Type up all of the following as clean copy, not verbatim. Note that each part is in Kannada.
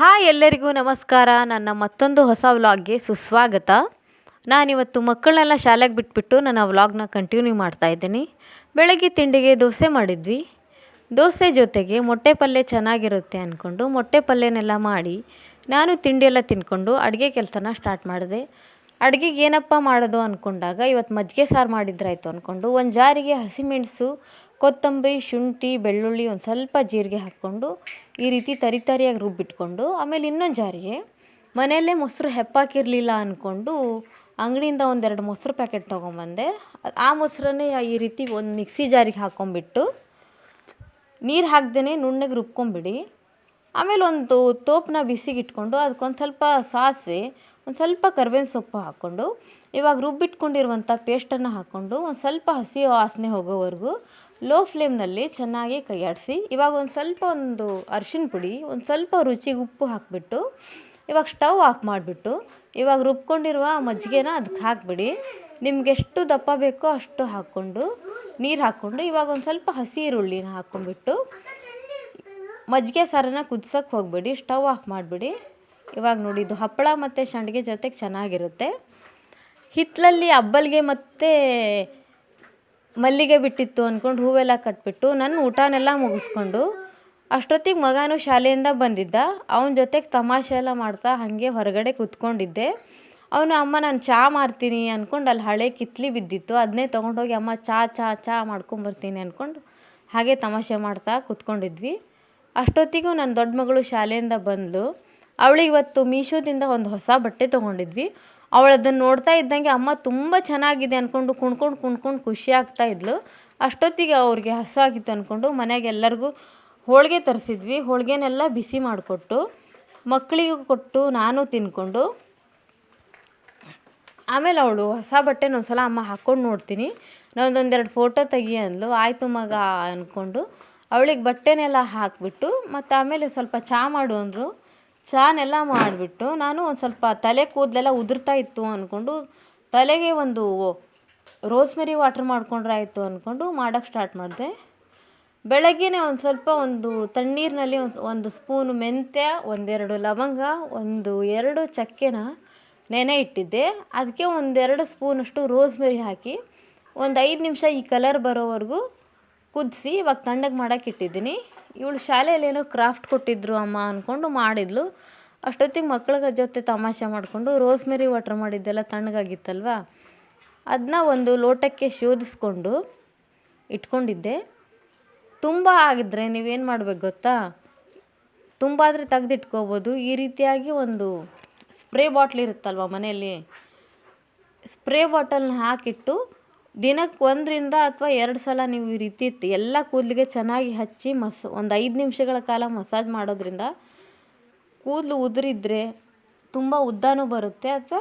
ಹಾಯ್ ಎಲ್ಲರಿಗೂ ನಮಸ್ಕಾರ. ನನ್ನ ಮತ್ತೊಂದು ಹೊಸ ವ್ಲಾಗ್ಗೆ ಸುಸ್ವಾಗತ. ನಾನಿವತ್ತು ಮಕ್ಕಳನ್ನೆಲ್ಲ ಶಾಲೆಗೆ ಬಿಟ್ಬಿಟ್ಟು ನನ್ನ ವ್ಲಾಗ್ನ ಕಂಟಿನ್ಯೂ ಮಾಡ್ತಾಯಿದ್ದೀನಿ. ಬೆಳಗ್ಗೆ ತಿಂಡಿಗೆ ದೋಸೆ ಮಾಡಿದ್ವಿ. ದೋಸೆ ಜೊತೆಗೆ ಮೊಟ್ಟೆ ಪಲ್ಯ ಚೆನ್ನಾಗಿರುತ್ತೆ ಅಂದ್ಕೊಂಡು ಮೊಟ್ಟೆ ಪಲ್ಯನೆಲ್ಲ ಮಾಡಿ ನಾನು ತಿಂಡಿಯೆಲ್ಲ ತಿಂದ್ಕೊಂಡು ಅಡುಗೆ ಕೆಲಸನ ಸ್ಟಾರ್ಟ್ ಮಾಡಿದೆ. ಅಡುಗೆಗೆ ಏನಪ್ಪ ಮಾಡೋದು ಅಂದ್ಕೊಂಡಾಗ ಇವತ್ತು ಮಜ್ಜಿಗೆ ಸಾರು ಮಾಡಿದ್ರಾಯ್ತು ಅಂದ್ಕೊಂಡು ಒಂದು ಜಾರಿಗೆ ಹಸಿಮೆಣಸು, ಕೊತ್ತಂಬರಿ, ಶುಂಠಿ, ಬೆಳ್ಳುಳ್ಳಿ, ಒಂದು ಸ್ವಲ್ಪ ಜೀರಿಗೆ ಹಾಕ್ಕೊಂಡು ಈ ರೀತಿ ತರಿಯಾಗಿ ರುಬ್ಬಿಟ್ಕೊಂಡು, ಆಮೇಲೆ ಇನ್ನೊಂದು ಜಾರಿಗೆ ಮನೆಯಲ್ಲೇ ಮೊಸರು ಹೆಪ್ಪಾಕಿರಲಿಲ್ಲ ಅಂದ್ಕೊಂಡು ಅಂಗಡಿಯಿಂದ ಒಂದೆರಡು ಮೊಸರು ಪ್ಯಾಕೆಟ್ ತೊಗೊಂಬಂದೆ. ಆ ಮೊಸರನ್ನೇ ಈ ರೀತಿ ಒಂದು ಮಿಕ್ಸಿ ಜಾರಿಗೆ ಹಾಕ್ಕೊಂಬಿಟ್ಟು ನೀರು ಹಾಕ್ದೇ ನುಣ್ಣಗೆ ರುಬ್ಕೊಂಬಿಡಿ. ಆಮೇಲೆ ಒಂದು ತೋಪನ್ನ ಬಿಸಿಗೆ ಇಟ್ಕೊಂಡು ಅದಕ್ಕೊಂದು ಸ್ವಲ್ಪ ಸಾಸಿವೆ, ಒಂದು ಸ್ವಲ್ಪ ಕರಿಬೇವಿನ ಸೊಪ್ಪು ಹಾಕ್ಕೊಂಡು ಇವಾಗ ರುಬ್ಬಿಟ್ಕೊಂಡಿರುವಂಥ ಪೇಸ್ಟನ್ನು ಹಾಕ್ಕೊಂಡು ಒಂದು ಸ್ವಲ್ಪ ಹಸಿ ವಾಸನೆ ಹೋಗೋವರೆಗೂ ಲೋ ಫ್ಲೇಮ್ನಲ್ಲಿ ಚೆನ್ನಾಗಿ ಕೈಯಾಡಿಸಿ, ಇವಾಗ ಒಂದು ಅರಿಶಿನ ಪುಡಿ, ಒಂದು ಸ್ವಲ್ಪ ರುಚಿಗೆ ಉಪ್ಪು ಹಾಕಿಬಿಟ್ಟು ಇವಾಗ ಸ್ಟವ್ ಆಫ್ ಮಾಡಿಬಿಟ್ಟು ಇವಾಗ ರುಬ್ಕೊಂಡಿರುವ ಮಜ್ಜಿಗೆನ ಅದಕ್ಕೆ ಹಾಕಿಬಿಡಿ. ನಿಮಗೆಷ್ಟು ದಪ್ಪ ಬೇಕೋ ಅಷ್ಟು ಹಾಕ್ಕೊಂಡು ನೀರು ಹಾಕ್ಕೊಂಡು ಇವಾಗ ಒಂದು ಸ್ವಲ್ಪ ಹಸಿ ಈರುಳ್ಳಿನ ಹಾಕ್ಕೊಂಬಿಟ್ಟು ಮಜ್ಜಿಗೆ ಸಾರನ್ನು ಕುದಿಸೋಕ್ಕೆ ಹೋಗ್ಬಿಡಿ, ಸ್ಟವ್ ಆಫ್ ಮಾಡಿಬಿಡಿ. ಇವಾಗ ನೋಡಿ, ಇದು ಹಪ್ಪಳ ಮತ್ತು ಸಂಡಿಗೆ ಜೊತೆಗೆ ಚೆನ್ನಾಗಿರುತ್ತೆ. ಹಿತ್ತಲಲ್ಲಿ ಅಬ್ಬಲಿಗೆ ಮತ್ತು ಮಲ್ಲಿಗೆ ಬಿಟ್ಟಿತ್ತು ಅಂದ್ಕೊಂಡು ಹೂವೆಲ್ಲ ಕಟ್ಬಿಟ್ಟು ನನ್ನ ಊಟನೆಲ್ಲ ಮುಗಿಸ್ಕೊಂಡು ಅಷ್ಟೊತ್ತಿಗೆ ಮಗನೂ ಶಾಲೆಯಿಂದ ಬಂದಿದ್ದ. ಅವನ ಜೊತೆಗೆ ತಮಾಷೆ ಎಲ್ಲ ಮಾಡ್ತಾ ಹಾಗೆ ಹೊರಗಡೆ ಕೂತ್ಕೊಂಡಿದ್ದೆ. ಅವನು ಅಮ್ಮ ನಾನು ಚಹಾ ಮಾಡ್ತೀನಿ ಅಂದ್ಕೊಂಡು ಅಲ್ಲಿ ಹಳೆ ಕಿತ್ಲಿ ಬಿದ್ದಿತ್ತು, ಅದನ್ನೇ ತೊಗೊಂಡೋಗಿ ಅಮ್ಮ ಚಹಾ ಮಾಡ್ಕೊಂಬರ್ತೀನಿ ಅಂದ್ಕೊಂಡು ಹಾಗೆ ತಮಾಷೆ ಮಾಡ್ತಾ ಕೂತ್ಕೊಂಡಿದ್ವಿ. ಅಷ್ಟೊತ್ತಿಗೂ ನನ್ನ ದೊಡ್ಡ ಮಗಳು ಶಾಲೆಯಿಂದ ಬಂದು ಅವಳಿಗೆ ಇವತ್ತು ಮೀಶೋದಿಂದ ಒಂದು ಹೊಸ ಬಟ್ಟೆ ತೊಗೊಂಡಿದ್ವಿ. ಅವಳು ಅದನ್ನು ನೋಡ್ತಾ ಇದ್ದಂಗೆ ಅಮ್ಮ ತುಂಬ ಚೆನ್ನಾಗಿದೆ ಅಂದ್ಕೊಂಡು ಕುಣ್ಕೊಂಡು ಖುಷಿ ಆಗ್ತಾಯಿದ್ಲು. ಅಷ್ಟೊತ್ತಿಗೆ ಅವ್ರಿಗೆ ಹಸಿವಾಗಿತ್ತು ಅಂದ್ಕೊಂಡು ಮನೆಗೆ ಎಲ್ಲರಿಗೂ ಹೋಳಿಗೆ ತರಿಸಿದ್ವಿ. ಹೋಳಿಗೆನೆಲ್ಲ ಬಿಸಿ ಮಾಡಿಕೊಟ್ಟು ಮಕ್ಕಳಿಗೂ ಕೊಟ್ಟು ನಾನು ತಿಂದ್ಕೊಂಡು, ಆಮೇಲೆ ಅವಳು ಹೊಸ ಬಟ್ಟೆನ ಒಂದು ಸಲ ಅಮ್ಮ ಹಾಕ್ಕೊಂಡು ನೋಡ್ತೀನಿ, ನಾನೊಂದೆರಡು ಫೋಟೋ ತೆಗಿ ಅಂದ್ಲು. ಆಯಿತು ಮಗ ಅಂದ್ಕೊಂಡು ಅವಳಿಗೆ ಬಟ್ಟೆನೆಲ್ಲ ಹಾಕಿಬಿಟ್ಟು ಮತ್ತು ಆಮೇಲೆ ಸ್ವಲ್ಪ ಚಹಾ ಮಾಡು ಅಂದರು. ಚಹಾನೆಲ್ಲ ಮಾಡಿಬಿಟ್ಟು ನಾನು ಒಂದು ಸ್ವಲ್ಪ ತಲೆ ಕೂದಲೆಲ್ಲ ಉದುರ್ತಾ ಇತ್ತು ಅಂದ್ಕೊಂಡು ತಲೆಗೆ ಒಂದು ರೋಸ್ಮೆರಿ ವಾಟ್ರ್ ಮಾಡ್ಕೊಂಡ್ರೆ ಆಯಿತು ಅಂದ್ಕೊಂಡು ಮಾಡೋಕ್ಕೆ ಸ್ಟಾರ್ಟ್ ಮಾಡಿದೆ. ಬೆಳಗ್ಗೆನೇ ಒಂದು ತಣ್ಣೀರಿನಲ್ಲಿ ಒಂದು ಸ್ಪೂನು ಮೆಂತ್ಯ, ಒಂದೆರಡು ಲವಂಗ, ಎರಡು ಚಕ್ಕೆನ ನೆನೆ ಇಟ್ಟಿದ್ದೆ. ಅದಕ್ಕೆ ಒಂದೆರಡು ಸ್ಪೂನಷ್ಟು ರೋಸ್ಮೆರಿ ಹಾಕಿ ಒಂದು 5 ನಿಮಿಷ ಈ ಕಲರ್ ಬರೋವರೆಗೂ ಕುದಿಸಿ ಇವಾಗ ತಣ್ಣಗೆ ಮಾಡೋಕ್ಕೆ ಇಟ್ಟಿದ್ದೀನಿ. ಇವಳು ಶಾಲೆಯಲ್ಲಿ ಏನೋ ಕ್ರಾಫ್ಟ್ ಕೊಟ್ಟಿದ್ರು ಅಮ್ಮ ಅಂದ್ಕೊಂಡು ಮಾಡಿದ್ಲು. ಅಷ್ಟೊತ್ತಿಗೆ ಮಕ್ಕಳ ಜೊತೆ ತಮಾಷೆ ಮಾಡಿಕೊಂಡು ರೋಸ್ಮೆರಿ ವಾಟ್ರ್ ಮಾಡಿದ್ದೆಲ್ಲ ತಣ್ಣಗಾಗಿತ್ತಲ್ವ, ಅದನ್ನ ಒಂದು ಲೋಟಕ್ಕೆ ಶೋಧಿಸ್ಕೊಂಡು ಇಟ್ಕೊಂಡಿದ್ದೆ. ತುಂಬ ಆಗಿದ್ರೆ ನೀವೇನು ಮಾಡಬೇಕು ಗೊತ್ತಾ, ತುಂಬ ಆದರೆ ತೆಗೆದಿಟ್ಕೋಬೋದು. ಈ ರೀತಿಯಾಗಿ ಒಂದು ಸ್ಪ್ರೇ ಬಾಟ್ಲ್ ಇರುತ್ತಲ್ವ ಮನೆಯಲ್ಲಿ, ಸ್ಪ್ರೇ ಬಾಟಲ್ನ ಹಾಕಿಟ್ಟು ದಿನಕ್ಕೆ 1 ಅಥವಾ 2 ಸಲ ನೀವು ಈ ರೀತಿ ಎಲ್ಲ ಕೂದಲಿಗೆ ಚೆನ್ನಾಗಿ ಹಚ್ಚಿ ಒಂದು 5 ನಿಮಿಷಗಳ ಕಾಲ ಮಸಾಜ್ ಮಾಡೋದ್ರಿಂದ ಕೂದಲು ಉದುರಿದ್ರೆ ತುಂಬ ಉದ್ದನೂ ಬರುತ್ತೆ ಅಥವಾ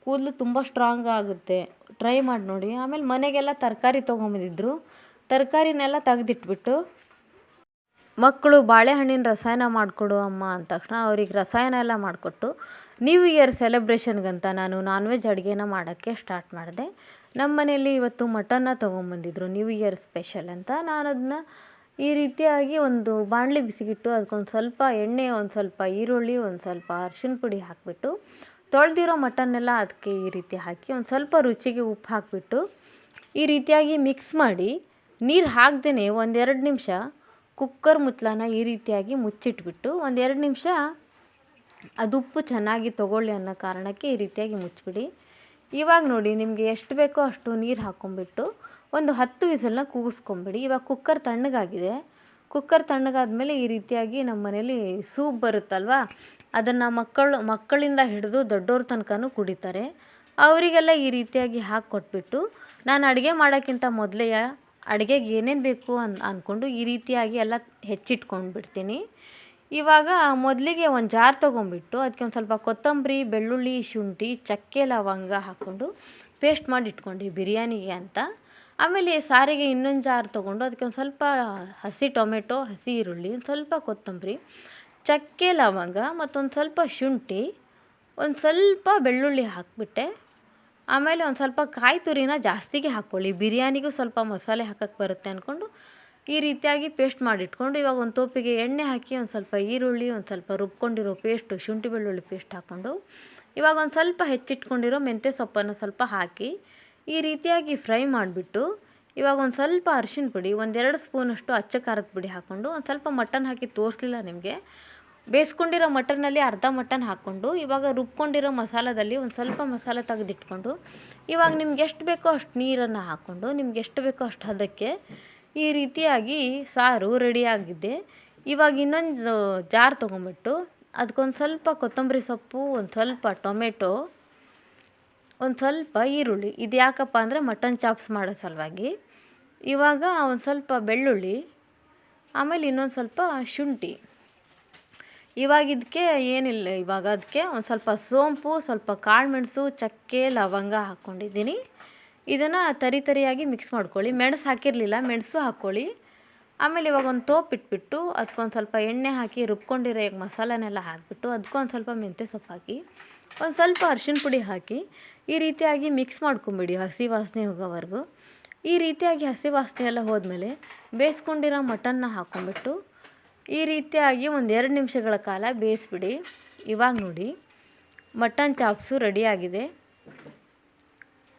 ಕೂದಲು ತುಂಬ ಸ್ಟ್ರಾಂಗ್ ಆಗುತ್ತೆ. ಟ್ರೈ ಮಾಡಿ ನೋಡಿ. ಆಮೇಲೆ ಮನೆಗೆಲ್ಲ ತರಕಾರಿ ತೊಗೊಂಬಂದಿದ್ರು, ತರಕಾರಿನೆಲ್ಲ ತೆಗೆದಿಟ್ಬಿಟ್ಟು ಮಕ್ಕಳು ಬಾಳೆಹಣ್ಣಿನ ರಸಾಯನ ಮಾಡಿಕೊಡು ಅಮ್ಮ ಅಂದ ತಕ್ಷಣ ಅವ್ರಿಗೆ ರಸಾಯನ ಎಲ್ಲ ಮಾಡಿಕೊಟ್ಟು ನ್ಯೂ ಇಯರ್ ಸೆಲೆಬ್ರೇಷನ್ಗಂತ ನಾನು ನಾನ್ ವೆಜ್ ಅಡುಗೆನ ಮಾಡೋಕ್ಕೆ ಸ್ಟಾರ್ಟ್ ಮಾಡಿದೆ. ನಮ್ಮ ಮನೆಯಲ್ಲಿ ಇವತ್ತು ಮಟನ್ನ ತೊಗೊಂಬಂದಿದ್ರು ನ್ಯೂ ಇಯರ್ ಸ್ಪೆಷಲ್ ಅಂತ. ನಾನು ಅದನ್ನ ಈ ರೀತಿಯಾಗಿ ಒಂದು ಬಾಣಲಿ ಬಿಸಿಗಿಟ್ಟು ಅದಕ್ಕೊಂದು ಸ್ವಲ್ಪ ಎಣ್ಣೆ, ಒಂದು ಸ್ವಲ್ಪ ಈರುಳ್ಳಿ, ಒಂದು ಸ್ವಲ್ಪ ಅರಿಶಿನ ಪುಡಿ ಹಾಕಿಬಿಟ್ಟು ತೊಳೆದಿರೋ ಮಟನ್ನೆಲ್ಲ ಅದಕ್ಕೆ ಈ ರೀತಿ ಹಾಕಿ ಒಂದು ಸ್ವಲ್ಪ ರುಚಿಗೆ ಉಪ್ಪು ಹಾಕಿಬಿಟ್ಟು ಈ ರೀತಿಯಾಗಿ ಮಿಕ್ಸ್ ಮಾಡಿ ನೀರು ಹಾಕ್ದೇ 1-2 ನಿಮಿಷ ಕುಕ್ಕರ್ ಮುಚ್ಚಳನ ಈ ರೀತಿಯಾಗಿ ಮುಚ್ಚಿಟ್ಬಿಟ್ಟು 1-2 ನಿಮಿಷ ಅದು ಉಪ್ಪು ಚೆನ್ನಾಗಿ ತೊಗೊಳ್ಳಿ ಅನ್ನೋ ಕಾರಣಕ್ಕೆ ಈ ರೀತಿಯಾಗಿ ಮುಚ್ಚಿಬಿಡಿ. ಇವಾಗ ನೋಡಿ, ನಿಮಗೆ ಎಷ್ಟು ಬೇಕೋ ಅಷ್ಟು ನೀರು ಹಾಕ್ಕೊಂಬಿಟ್ಟು ಒಂದು 10 ವಿಸಲನ್ನ ಕೂಗಿಸ್ಕೊಂಬಿಡಿ. ಇವಾಗ ಕುಕ್ಕರ್ ತಣ್ಣಗಾಗಿದೆ. ಕುಕ್ಕರ್ ತಣ್ಣಗಾದ್ಮೇಲೆ ಈ ರೀತಿಯಾಗಿ ನಮ್ಮ ಮನೇಲಿ ಸೂಪ್ ಬರುತ್ತಲ್ವ, ಅದನ್ನು ಮಕ್ಕಳಿಂದ ಹಿಡಿದು ದೊಡ್ಡವ್ರ ತನಕನೂ ಕುಡಿತಾರೆ. ಅವರಿಗೆಲ್ಲ ಈ ರೀತಿಯಾಗಿ ಹಾಕ್ಕೊಟ್ಬಿಟ್ಟು ನಾನು ಅಡುಗೆ ಮಾಡೋಕ್ಕಿಂತ ಮೊದಲೇ ಅಡುಗೆಗೆ ಏನೇನು ಬೇಕು ಅಂದ್ಕೊಂಡು ಈ ರೀತಿಯಾಗಿ ಎಲ್ಲ ಹೆಚ್ಚಿಟ್ಕೊಂಡ್ಬಿಡ್ತೀನಿ. ಇವಾಗ ಮೊದಲಿಗೆ ಒಂದು ಜಾರ್ ತೊಗೊಂಬಿಟ್ಟು ಅದಕ್ಕೆ ಒಂದು ಸ್ವಲ್ಪ ಕೊತ್ತಂಬರಿ, ಬೆಳ್ಳುಳ್ಳಿ, ಶುಂಠಿ, ಚಕ್ಕೆ, ಲವಂಗ ಹಾಕ್ಕೊಂಡು ಪೇಸ್ಟ್ ಮಾಡಿ ಇಟ್ಕೊಂಡು ಬಿರಿಯಾನಿಗೆ ಅಂತ. ಆಮೇಲೆ ಸಾರಿಗೆ ಇನ್ನೊಂದು ಜಾರ್ ತೊಗೊಂಡು ಅದಕ್ಕೆ ಒಂದು ಸ್ವಲ್ಪ ಹಸಿ ಟೊಮೆಟೊ, ಹಸಿ ಈರುಳ್ಳಿ, ಒಂದು ಸ್ವಲ್ಪ ಕೊತ್ತಂಬರಿ, ಚಕ್ಕೆ, ಲವಂಗ ಮತ್ತೊಂದು ಸ್ವಲ್ಪ ಶುಂಠಿ, ಒಂದು ಸ್ವಲ್ಪ ಬೆಳ್ಳುಳ್ಳಿ ಹಾಕಿಬಿಟ್ಟೆ. ಆಮೇಲೆ ಒಂದು ಸ್ವಲ್ಪ ಕಾಯಿ ತುರಿನ ಜಾಸ್ತಿಗೆ ಹಾಕ್ಕೊಳ್ಳಿ, ಬಿರಿಯಾನಿಗೂ ಸ್ವಲ್ಪ ಮಸಾಲೆ ಹಾಕೋಕ್ಕೆ ಬರುತ್ತೆ ಅಂದ್ಕೊಂಡು ಈ ರೀತಿಯಾಗಿ ಪೇಸ್ಟ್ ಮಾಡಿಟ್ಕೊಂಡು ಇವಾಗ ಒಂದು ತೋಪಿಗೆ ಎಣ್ಣೆ ಹಾಕಿ ಒಂದು ಸ್ವಲ್ಪ ಈರುಳ್ಳಿ, ಒಂದು ಸ್ವಲ್ಪ ರುಬ್ಕೊಂಡಿರೋ ಪೇಸ್ಟು ಶುಂಠಿ ಬೆಳ್ಳುಳ್ಳಿ ಪೇಸ್ಟ್ ಹಾಕ್ಕೊಂಡು ಇವಾಗ ಒಂದು ಸ್ವಲ್ಪ ಹೆಚ್ಚಿಟ್ಕೊಂಡಿರೋ ಮೆಂತ್ಯ ಸೊಪ್ಪನ್ನು ಸ್ವಲ್ಪ ಹಾಕಿ ಈ ರೀತಿಯಾಗಿ ಫ್ರೈ ಮಾಡಿಬಿಟ್ಟು ಇವಾಗ ಒಂದು ಸ್ವಲ್ಪ ಅರಿಶಿನ ಪುಡಿ, 1-2 ಸ್ಪೂನಷ್ಟು ಅಚ್ಚ ಖಾರದ ಪುಡಿ ಹಾಕ್ಕೊಂಡು ಒಂದು ಸ್ವಲ್ಪ ಮಟನ್ ಹಾಕಿ ತೋರಿಸಲಿಲ್ಲ ನಿಮಗೆ. ಬೇಯಿಸ್ಕೊಂಡಿರೋ ಮಟನ್ನಲ್ಲಿ ಅರ್ಧ ಮಟನ್ ಹಾಕ್ಕೊಂಡು ಇವಾಗ ರುಬ್ಕೊಂಡಿರೋ ಮಸಾಲದಲ್ಲಿ ಒಂದು ಸ್ವಲ್ಪ ಮಸಾಲೆ ತೆಗೆದಿಟ್ಕೊಂಡು ಇವಾಗ ನಿಮ್ಗೆ ಎಷ್ಟು ಬೇಕೋ ಅಷ್ಟು ನೀರನ್ನು ಹಾಕ್ಕೊಂಡು ನಿಮ್ಗೆ ಎಷ್ಟು ಬೇಕೋ ಅಷ್ಟು ಹದಕ್ಕೆ ಈ ರೀತಿಯಾಗಿ ಸಾರು ರೆಡಿಯಾಗಿದೆ. ಇವಾಗ ಇನ್ನೊಂದು ಜಾರ್ ತೊಗೊಂಬಿಟ್ಟು ಅದಕ್ಕೊಂದು ಸ್ವಲ್ಪ ಕೊತ್ತಂಬರಿ ಸೊಪ್ಪು, ಒಂದು ಸ್ವಲ್ಪ ಟೊಮೆಟೊ, ಒಂದು ಸ್ವಲ್ಪ ಈರುಳ್ಳಿ, ಇದು ಯಾಕಪ್ಪ ಅಂದರೆ ಮಟನ್ ಚಾಪ್ಸ್ ಮಾಡೋ ಸಲುವಾಗಿ. ಇವಾಗ ಒಂದು ಸ್ವಲ್ಪ ಬೆಳ್ಳುಳ್ಳಿ, ಆಮೇಲೆ ಇನ್ನೊಂದು ಸ್ವಲ್ಪ ಶುಂಠಿ. ಇವಾಗ ಇದಕ್ಕೆ ಏನಿಲ್ಲ, ಇವಾಗ ಅದಕ್ಕೆ ಒಂದು ಸ್ವಲ್ಪ ಸೋಂಪು, ಸ್ವಲ್ಪ ಕಾಳುಮೆಣಸು, ಚಕ್ಕೆ, ಲವಂಗ ಹಾಕ್ಕೊಂಡಿದ್ದೀನಿ. ಇದನ್ನು ತರಿಯಾಗಿ ಮಿಕ್ಸ್ ಮಾಡ್ಕೊಳ್ಳಿ. ಮೆಣಸು ಹಾಕಿರಲಿಲ್ಲ, ಮೆಣಸು ಹಾಕ್ಕೊಳ್ಳಿ. ಆಮೇಲೆ ಇವಾಗ ಒಂದು ತೋಪ್ ಇಟ್ಬಿಟ್ಟು ಅದಕ್ಕೊಂದು ಸ್ವಲ್ಪ ಎಣ್ಣೆ ಹಾಕಿ ರುಬ್ಕೊಂಡಿರೋ ಈಗ ಮಸಾಲನೆಲ್ಲ ಹಾಕಿಬಿಟ್ಟು ಅದಕ್ಕೊಂದು ಸ್ವಲ್ಪ ಮೆಂತ್ಯ ಸೊಪ್ಪು ಹಾಕಿ ಒಂದು ಸ್ವಲ್ಪ ಅರಿಶಿನ ಪುಡಿ ಹಾಕಿ ಈ ರೀತಿಯಾಗಿ ಮಿಕ್ಸ್ ಮಾಡ್ಕೊಂಬಿಡಿ ಹಸಿ ವಾಸನೆ ಹೋಗೋವರೆಗೂ. ಈ ರೀತಿಯಾಗಿ ಹಸಿ ವಾಸನೆ ಎಲ್ಲ ಹೋದ್ಮೇಲೆ ಬೇಯಿಸ್ಕೊಂಡಿರೋ ಮಟನ್ನ ಹಾಕ್ಕೊಂಬಿಟ್ಟು ಈ ರೀತಿಯಾಗಿ ಒಂದು 2 ನಿಮಿಷಗಳ ಕಾಲ ಬೇಯಿಸ್ಬಿಡಿ. ಇವಾಗ ನೋಡಿ ಮಟನ್ ಚಾಪ್ಸು ರೆಡಿಯಾಗಿದೆ.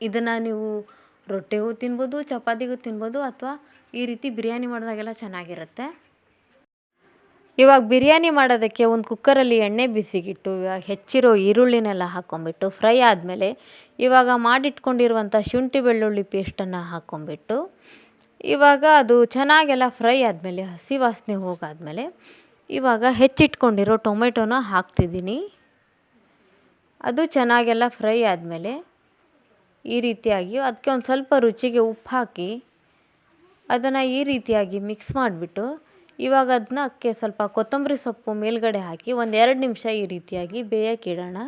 ಇದನ್ನು ನೀವು ರೊಟ್ಟಿಗೂ ತಿನ್ಬೋದು, ಚಪಾತಿಗೂ ತಿನ್ಬೋದು, ಅಥವಾ ಈ ರೀತಿ ಬಿರಿಯಾನಿ ಮಾಡಿದಾಗೆಲ್ಲ ಚೆನ್ನಾಗಿರುತ್ತೆ. ಇವಾಗ ಬಿರಿಯಾನಿ ಮಾಡೋದಕ್ಕೆ ಒಂದು ಕುಕ್ಕರಲ್ಲಿ ಎಣ್ಣೆ ಬಿಸಿಗಿಟ್ಟು ಇವಾಗ ಹೆಚ್ಚಿರೋ ಈರುಳ್ಳಿನೆಲ್ಲ ಹಾಕ್ಕೊಂಬಿಟ್ಟು ಫ್ರೈ ಆದಮೇಲೆ ಇವಾಗ ಮಾಡಿಟ್ಕೊಂಡಿರುವಂಥ ಶುಂಠಿ ಬೆಳ್ಳುಳ್ಳಿ ಪೇಸ್ಟನ್ನು ಹಾಕ್ಕೊಂಬಿಟ್ಟು ಇವಾಗ ಅದು ಚೆನ್ನಾಗೆಲ್ಲ ಫ್ರೈ ಆದಮೇಲೆ ಹಸಿ ವಾಸನೆ ಹೋಗಾದಮೇಲೆ ಇವಾಗ ಹೆಚ್ಚಿಟ್ಕೊಂಡಿರೋ ಟೊಮೆಟೊನ ಹಾಕ್ತಿದ್ದೀನಿ. ಅದು ಚೆನ್ನಾಗೆಲ್ಲ ಫ್ರೈ ಆದಮೇಲೆ ಈ ರೀತಿಯಾಗಿ ಅದಕ್ಕೆ ಒಂದು ಸ್ವಲ್ಪ ರುಚಿಗೆ ಉಪ್ಪು ಹಾಕಿ ಅದನ್ನು ಈ ರೀತಿಯಾಗಿ ಮಿಕ್ಸ್ ಮಾಡಿಬಿಟ್ಟು ಇವಾಗ ಅದಕ್ಕೆ ಸ್ವಲ್ಪ ಕೊತ್ತಂಬರಿ ಸೊಪ್ಪು ಮೇಲ್ಗಡೆ ಹಾಕಿ ಒಂದು 2 ನಿಮಿಷ ಈ ರೀತಿಯಾಗಿ ಬೇಯೋಕ್ಕಿಡೋಣ.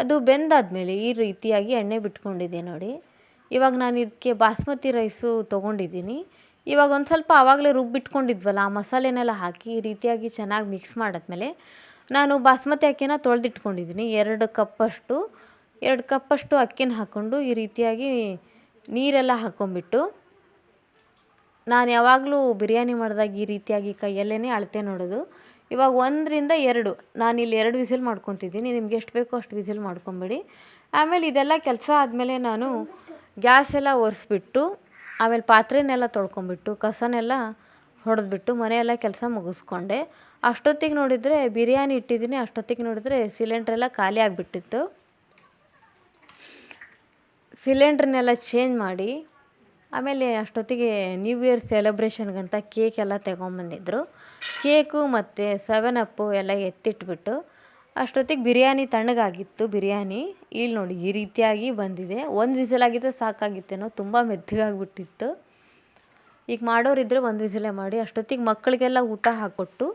ಅದು ಬೆಂದಾದಮೇಲೆ ಈ ರೀತಿಯಾಗಿ ಎಣ್ಣೆ ಬಿಟ್ಕೊಂಡಿದ್ದೆ ನೋಡಿ. ಇವಾಗ ನಾನು ಇದಕ್ಕೆ ಬಾಸ್ಮತಿ ರೈಸು ತೊಗೊಂಡಿದ್ದೀನಿ. ಇವಾಗ ಒಂದು ಸ್ವಲ್ಪ ಆವಾಗಲೇ ರುಬ್ಬಿಟ್ಕೊಂಡಿದ್ವಲ್ಲ ಆ ಮಸಾಲೆನೆಲ್ಲ ಹಾಕಿ ಈ ರೀತಿಯಾಗಿ ಚೆನ್ನಾಗಿ ಮಿಕ್ಸ್ ಮಾಡಾದ್ಮೇಲೆ ನಾನು ಬಾಸ್ಮತಿ ಅಕ್ಕಿನ ತೊಳೆದಿಟ್ಕೊಂಡಿದ್ದೀನಿ. 2 ಕಪ್ಪಷ್ಟು ಅಕ್ಕಿನ ಹಾಕ್ಕೊಂಡು ಈ ರೀತಿಯಾಗಿ ನೀರೆಲ್ಲ ಹಾಕ್ಕೊಂಬಿಟ್ಟು ನಾನು ಯಾವಾಗಲೂ ಬಿರಿಯಾನಿ ಮಾಡಿದಾಗ ಈ ರೀತಿಯಾಗಿ ಕೈಯಲ್ಲೇ ಅಳತೆ ನೋಡೋದು. ಇವಾಗ 1-2 ನಾನಿಲ್ಲಿ 2 ವಿಸಿಲ್ ಮಾಡ್ಕೊತಿದ್ದೀನಿ. ನಿಮ್ಗೆ ಎಷ್ಟು ಬೇಕೋ ಅಷ್ಟು ವಿಸಿಲ್ ಮಾಡ್ಕೊಂಬಿಡಿ. ಆಮೇಲೆ ಇದೆಲ್ಲ ಕೆಲಸ ಆದಮೇಲೆ ನಾನು ಗ್ಯಾಸ್ ಎಲ್ಲ ಒರೆಸ್ಬಿಟ್ಟು ಆಮೇಲೆ ಪಾತ್ರೆನೆಲ್ಲ ತೊಳ್ಕೊಂಬಿಟ್ಟು ಕಸನೆಲ್ಲ ಹೊಡೆದ್ಬಿಟ್ಟು ಮನೆಯೆಲ್ಲ ಕೆಲಸ ಮುಗಿಸ್ಕೊಂಡೆ. ಅಷ್ಟೊತ್ತಿಗೆ ನೋಡಿದರೆ ಬಿರಿಯಾನಿ ಇಟ್ಟಿದ್ದೀನಿ. ಅಷ್ಟೊತ್ತಿಗೆ ನೋಡಿದರೆ ಸಿಲಿಂಡ್ರೆಲ್ಲ ಖಾಲಿ ಆಗಿಬಿಟ್ಟಿತ್ತು. ಸಿಲಿಂಡ್ರನ್ನೆಲ್ಲ ಚೇಂಜ್ ಮಾಡಿ ಆಮೇಲೆ ಅಷ್ಟೊತ್ತಿಗೆ ನ್ಯೂ ಇಯರ್ ಸೆಲೆಬ್ರೇಷನ್ಗಂತ ಕೇಕ್ ಎಲ್ಲ ತಗೊಂಬಂದಿದ್ರು. ಕೇಕು ಮತ್ತು 7 ಅಪ್ ಎಲ್ಲ ಎತ್ತಿಟ್ಬಿಟ್ಟು ಅಷ್ಟೊತ್ತಿಗೆ ಬಿರಿಯಾನಿ ತಣ್ಣಗಾಗಿತ್ತು. ಬಿರಿಯಾನಿ ಇಲ್ಲಿ ನೋಡಿ ಈ ರೀತಿಯಾಗಿ ಬಂದಿದೆ. 1 ವಿಸಿಲಾಗಿದ್ದರೆ ಸಾಕಾಗಿತ್ತೇನೋ, ತುಂಬ ಮೆತ್ತಗಾಗಿಬಿಟ್ಟಿತ್ತು. ಈಗ ಮಾಡೋರಿದ್ದರೆ 1 ವಿಸಿಲೇ ಮಾಡಿ. ಅಷ್ಟೊತ್ತಿಗೆ ಮಕ್ಕಳಿಗೆಲ್ಲ ಊಟ ಹಾಕ್ಕೊಟ್ಟು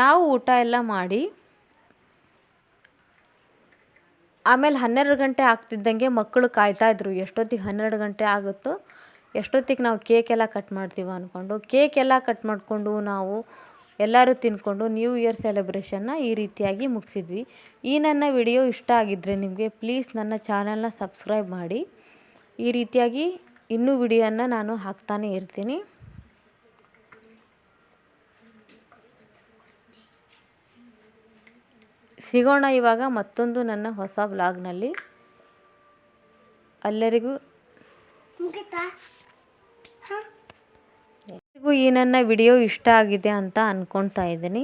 ನಾವು ಊಟ ಎಲ್ಲ ಮಾಡಿ ಆಮೇಲೆ 12 ಗಂಟೆ ಆಗ್ತಿದ್ದಂಗೆ ಮಕ್ಕಳು ಕಾಯ್ತಾಯಿದ್ರು ಎಷ್ಟೊತ್ತಿಗೆ 12 ಗಂಟೆ ಆಗುತ್ತೋ ಎಷ್ಟೊತ್ತಿಗೆ ನಾವು ಕೇಕೆಲ್ಲ ಕಟ್ ಮಾಡ್ತೀವೋ ಅಂದ್ಕೊಂಡು. ಕೇಕೆಲ್ಲ ಕಟ್ ಮಾಡಿಕೊಂಡು ನಾವು ಎಲ್ಲರೂ ತಿಂದ್ಕೊಂಡು ನ್ಯೂ ಇಯರ್ ಸೆಲೆಬ್ರೇಷನ್ನ ಈ ರೀತಿಯಾಗಿ ಮುಗಿಸಿದ್ವಿ. ಈ ನನ್ನ ವಿಡಿಯೋ ಇಷ್ಟ ಆಗಿದ್ದರೆ ನಿಮಗೆ ಪ್ಲೀಸ್ ನನ್ನ ಚಾನಲ್ನ ಸಬ್ಸ್ಕ್ರೈಬ್ ಮಾಡಿ. ಈ ರೀತಿಯಾಗಿ ಇನ್ನೂ ವಿಡಿಯೋನ ನಾನು ಹಾಕ್ತಾನೆ ಇರ್ತೀನಿ. ಸಿಗೋಣ ಇವಾಗ ಮತ್ತೊಂದು ನನ್ನ ಹೊಸ ವ್ಲಾಗ್ನಲ್ಲಿ. ಎಲ್ಲರಿಗೂ ಈ ನನ್ನ ವಿಡಿಯೋ ಇಷ್ಟ ಆಗಿದೆ ಅಂತ ಅಂದ್ಕೊಳ್ತಾ ಇದ್ದೀನಿ.